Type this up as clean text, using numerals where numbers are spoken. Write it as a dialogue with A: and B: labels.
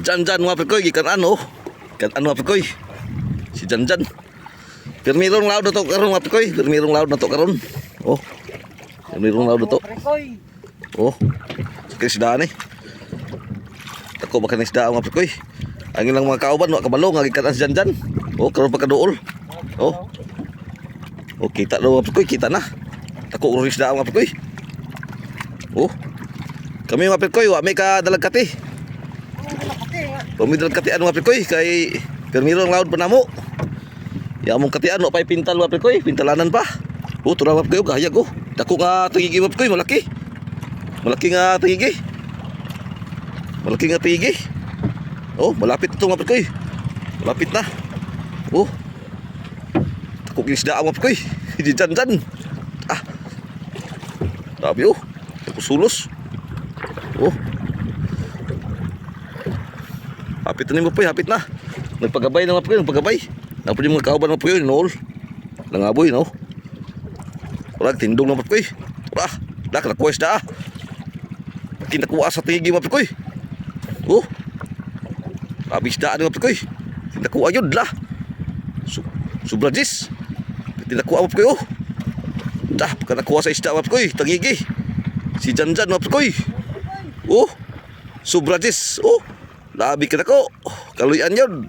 A: Jan mga Aprikoy, gikan ano Aprikoy. Si Jan. Pirmirong laod na to karon mga Aprikoy, pirmirong laod na to karon. Oh. Pirmirong laod na to. Oh. Sakit isda ni. Ako baka isda mga Aprikoy. Ang ilang mga kauban wa kabalo nga gikan si Jan. Oh, karon pa kaduol. Oh. Oh, kita daw mga Aprikoy, kita na. Ako uro isda mga Aprikoy. Oh. Kami mga Aprikoy, wa may ka dalagkati. Pamidal katian mga Aprikoy kay permiro ang laod pa namo. Ya mong katian wa pay pintal mga Aprikoy, pintalanan pa. Oh, tura mga Aprikoy gahayag oh. Dako nga tingigi mga Aprikoy, malaki. Malaki nga tingigi. Malaki nga tingigi. Oh, malapit ito mga Aprikoy. Malapit na. Oh. Dako gisda mga Aprikoy. Di Jan. Ah. Grabe oh. Dako sulos. Oh. Hapit na mo po, hapit na. Nagpagabay na mga po, nagpagabay. Napos yung mga kauban mga po yun, nool. Langaboy, no? Wala, tindong na mga po. Wala, nakakuha isda ah. Kinakuha sa tingigi mga po. Oh, abis isda mga po. Kinakuha yun, la. Subrajis. Kinakuha mga po. Dah, kanakuha sa isda mga po. Tangigi. Si Jan mga po. Oh, subrajis. Oh. Labi ka na ko. Kaluyan yun.